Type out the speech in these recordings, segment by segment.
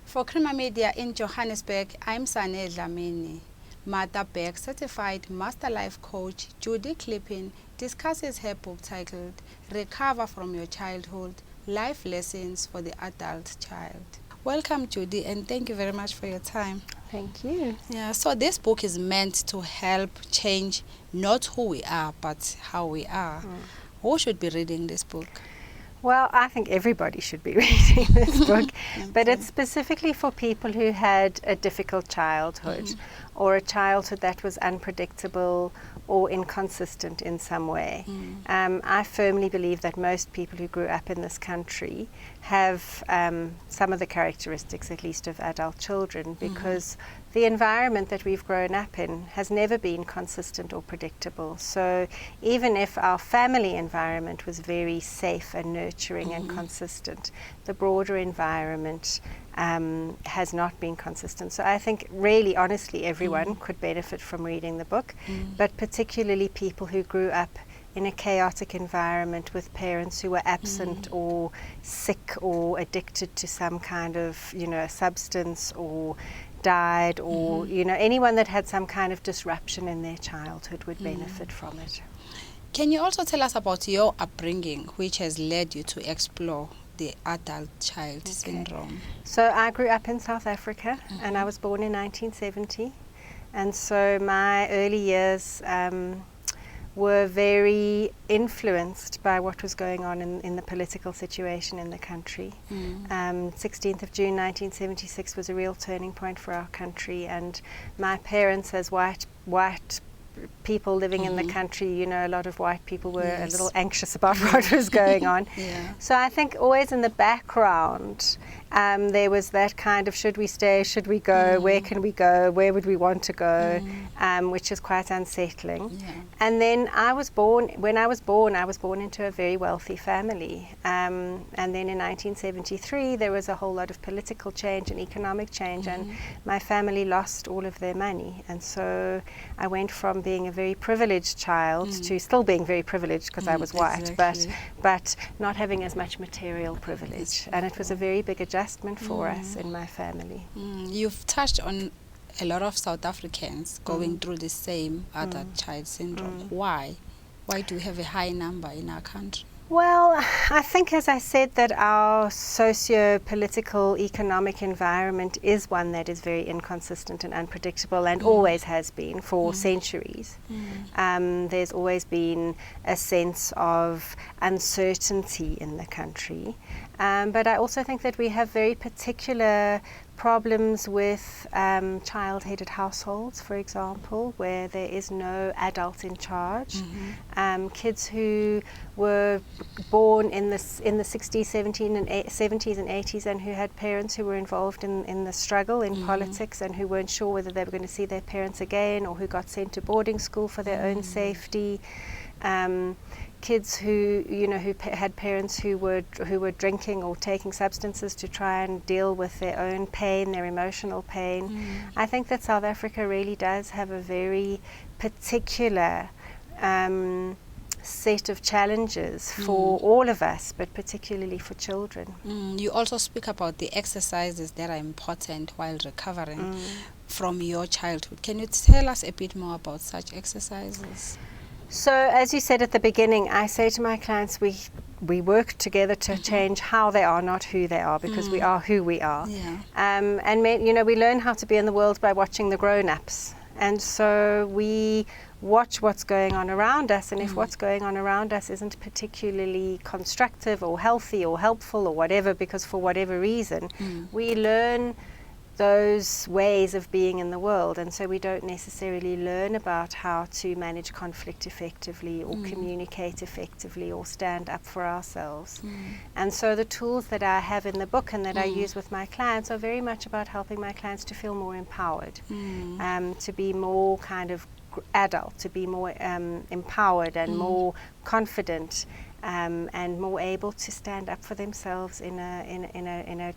For Crema Media in Johannesburg, I'm Sane Dlamini. Martha Beck, certified Master Life Coach Judy Clippin discusses her book titled Recover from Your Childhood, Life Lessons for the Adult Child. Welcome, Judy, and thank you very much for your time. Thank you. Yeah, so this book is meant to help change not who we are, but how we are. Who should be reading this book? Well, I think everybody should be reading this book, but it's specifically for people who had a difficult childhood or a childhood that was unpredictable or inconsistent in some way. I firmly believe that most people who grew up in this country have some of the characteristics, at least, of adult children, because the environment that we've grown up in has never been consistent or predictable. So even if our family environment was very safe and nurturing and consistent, the broader environment has not been consistent. So I think really, honestly, everyone could benefit from reading the book, but particularly people who grew up in a chaotic environment with parents who were absent or sick or addicted to some kind of, substance, or died, or, anyone that had some kind of disruption in their childhood would benefit from it. Can you also tell us about your upbringing, which has led you to explore the adult child syndrome? So I grew up in South Africa, and I was born in 1970. And so my early years were very influenced by what was going on in the political situation in the country. 16th of June 1976 was a real turning point for our country, and my parents, as white people living in the country, a lot of white people were a little anxious about what was going on. So I think always in the background there was that kind of, should we stay, should we go, where can we go, where would we want to go, which is quite unsettling. And then when I was born into a very wealthy family, and then in 1973 there was a whole lot of political change and economic change, and my family lost all of their money, and so I went from being a very privileged child to still being very privileged because I was white, but not having as much material privilege, and it was a very big adjustment for us in my family. You've touched on a lot of South Africans going through the same adult child syndrome. Why do we have a high number in our country? Well, I think, as I said, that our socio-political economic environment is one that is very inconsistent and unpredictable, and always has been for centuries. There's always been a sense of uncertainty in the country. But I also think that we have very particular problems with child-headed households, for example, where there is no adult in charge. Kids who were born in the 60s, 70s and 80s, and who had parents who were involved in the struggle in politics, and who weren't sure whether they were going to see their parents again, or who got sent to boarding school for their own safety. Kids who had parents who were drinking or taking substances to try and deal with their own pain, their emotional pain. I think that South Africa really does have a very particular set of challenges for all of us, but particularly for children. You also speak about the exercises that are important while recovering from your childhood. Can you tell us a bit more about such exercises? So, as you said at the beginning, I say to my clients, we work together to change how they are, not who they are, because we are who we are. And we learn how to be in the world by watching the grown-ups. And so we watch what's going on around us, and if what's going on around us isn't particularly constructive or healthy or helpful or whatever, because for whatever reason, we learn those ways of being in the world, and so we don't necessarily learn about how to manage conflict effectively or communicate effectively or stand up for ourselves. And so the tools that I have in the book and that I use with my clients are very much about helping my clients to feel more empowered, to be more kind of adult, to be more empowered and more confident, and more able to stand up for themselves in a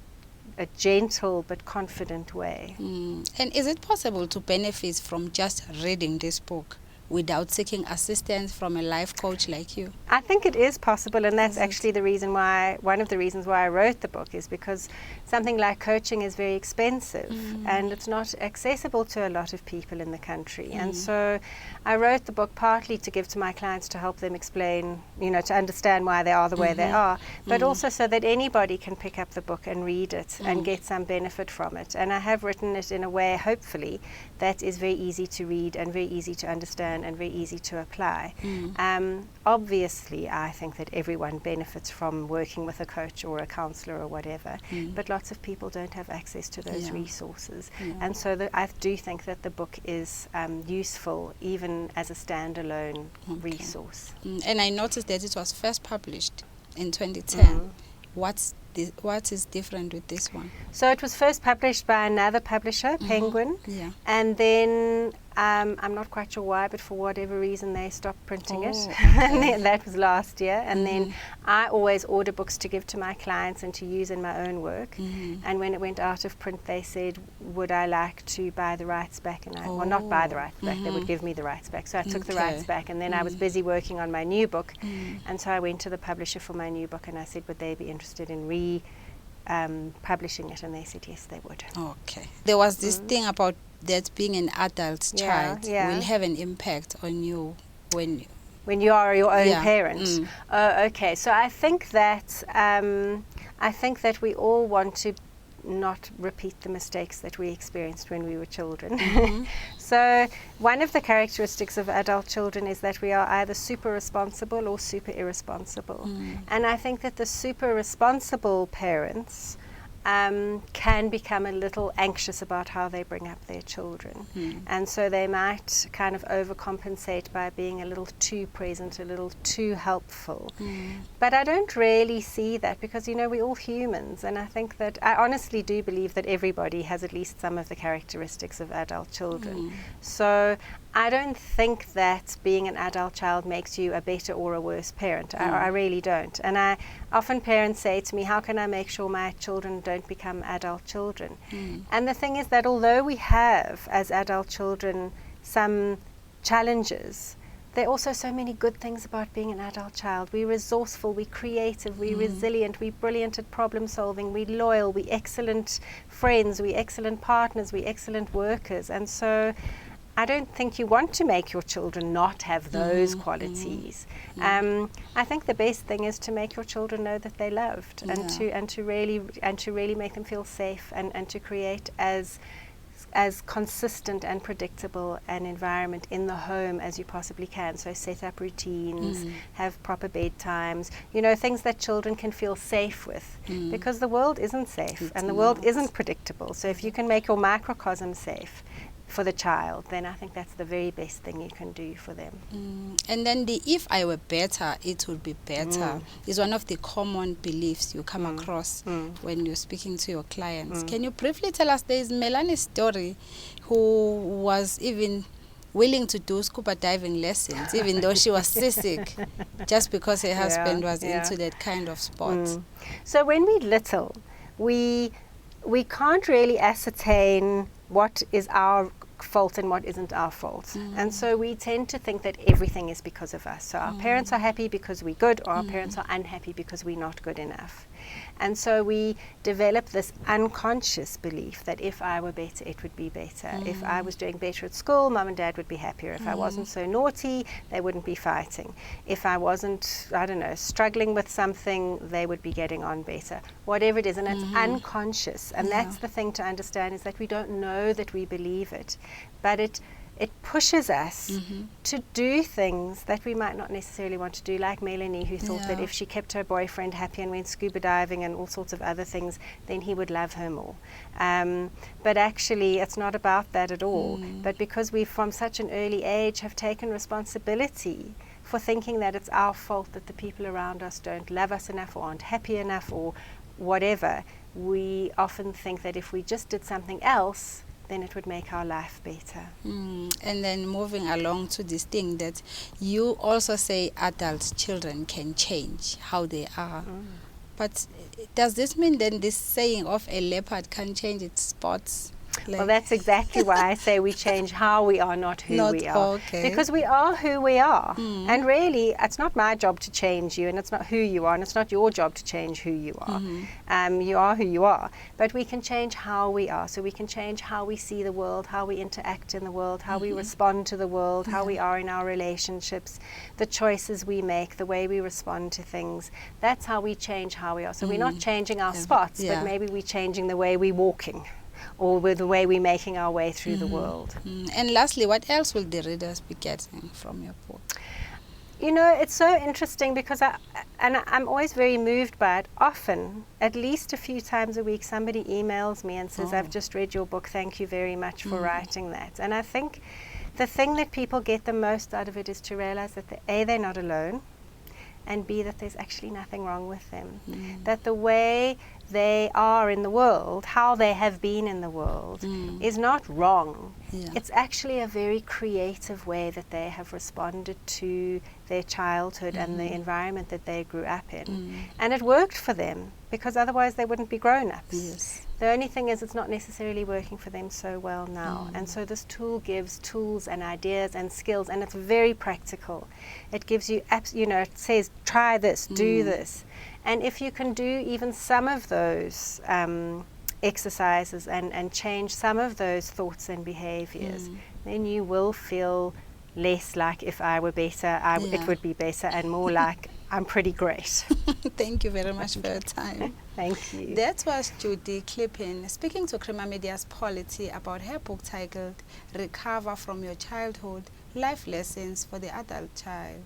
gentle but confident way. And is it possible to benefit from just reading this book without seeking assistance from a life coach like you? I think it is possible, and that's Is it? actually the reason why, one of the reasons why I wrote the book, is because something like coaching is very expensive and it's not accessible to a lot of people in the country. And so I wrote the book partly to give to my clients to help them explain, to understand why they are the way they are, but also so that anybody can pick up the book and read it and get some benefit from it. And I have written it in a way, hopefully, that is very easy to read and very easy to understand and very easy to apply. Obviously, I think that everyone benefits from working with a coach or a counselor or whatever, but lots of people don't have access to those resources. And so I do think that the book is useful even as a standalone resource. And I noticed that it was first published in 2010. What is different with this one? So it was first published by another publisher, Penguin, and then I'm not quite sure why, but for whatever reason they stopped printing it. And then, that was last year. And then I always order books to give to my clients and to use in my own work. And when it went out of print, they said, would I like to buy the rights back? And well, not buy the rights back, they would give me the rites back. So I took the rights back, and then I was busy working on my new book. And so I went to the publisher for my new book and I said, would they be interested in publishing it? And they said yes, they would. Okay. There was this thing about that being an adult child will have an impact on you when you are your own parent. Okay. So I think that we all want to not repeat the mistakes that we experienced when we were children. So one of the characteristics of adult children is that we are either super responsible or super irresponsible. And I think that the super responsible parents can become a little anxious about how they bring up their children. And so they might kind of overcompensate by being a little too present, a little too helpful. But I don't really see that because, we're all humans. And I think that I honestly do believe that everybody has at least some of the characteristics of adult children. So I don't think that being an adult child makes you a better or a worse parent. I really don't. And often parents say to me, how can I make sure my children don't become adult children? And the thing is that although we have, as adult children, some challenges, there are also so many good things about being an adult child. We're resourceful, we're creative, we're resilient, we're brilliant at problem solving, we're loyal, we're excellent friends, we're excellent partners, we're excellent workers. And so I don't think you want to make your children not have those qualities. I think the best thing is to make your children know that they're loved, and to really make them feel safe, and to create as consistent and predictable an environment in the home as you possibly can. So set up routines, have proper bedtimes, things that children can feel safe with, because the world isn't safe and the world isn't predictable. So if you can make your microcosm safe for the child, then I think that's the very best thing you can do for them. And then the if I were better, it would be better is one of the common beliefs you come across when you're speaking to your clients. Can you briefly tell us, there is Melanie's story, who was even willing to do scuba diving lessons, even though she was seasick, just because her husband was into that kind of sport. So when we're little, we can't really ascertain what is our fault and what isn't our fault. And so we tend to think that everything is because of us. So our parents are happy because we're good, or our parents are unhappy because we're not good enough. And so we develop this unconscious belief that if I were better, it would be better. If I was doing better at school, mum and dad would be happier. If I wasn't so naughty, they wouldn't be fighting. If I wasn't, struggling with something, they would be getting on better. Whatever it is, and it's unconscious. And that's the thing to understand, is that we don't know that we believe it, but it pushes us to do things that we might not necessarily want to do, like Melanie, who thought that if she kept her boyfriend happy and went scuba diving and all sorts of other things, then he would love her more. But actually, it's not about that at all. But because we, from such an early age, have taken responsibility for thinking that it's our fault that the people around us don't love us enough or aren't happy enough or whatever, we often think that if we just did something else, then it would make our life better. And then moving along to this thing that you also say adult children can change how they are. But does this mean then this saying of a leopard can change its spots? Well, that's exactly why I say we change how we are, not who we are. Okay. Because we are who we are. And really, it's not my job to change you, and it's not who you are, and it's not your job to change who you are. You are who you are. But we can change how we are. So we can change how we see the world, how we interact in the world, how we respond to the world, how we are in our relationships, the choices we make, the way we respond to things. That's how we change how we are. So we're not changing our spots, but maybe we're changing the way we're walking, or with the way we're making our way through the world. And lastly, what else will the readers be getting from your book? You know, it's so interesting because I'm always very moved by it. Often, at least a few times a week, somebody emails me and says, I've just read your book, thank you very much for writing that. And I think the thing that people get the most out of it is to realize that they're not alone, and B, that there's actually nothing wrong with them. That the way they are in the world, how they have been in the world, is not wrong. It's actually a very creative way that they have responded to their childhood and the environment that they grew up in. And it worked for them, because otherwise they wouldn't be grown-ups. The only thing is, it's not necessarily working for them so well now. And so this tool gives tools and ideas and skills, and it's very practical. It gives you, it says, try this, do this. And if you can do even some of those exercises and change some of those thoughts and behaviors, then you will feel less like, if I were better, it would be better, and more like, I'm pretty great. Thank you very much for your time. Thank you. That was Judy Klippin speaking to Creamer Media's Polity about her book titled Recover from Your Childhood, Life Lessons for the Adult Child.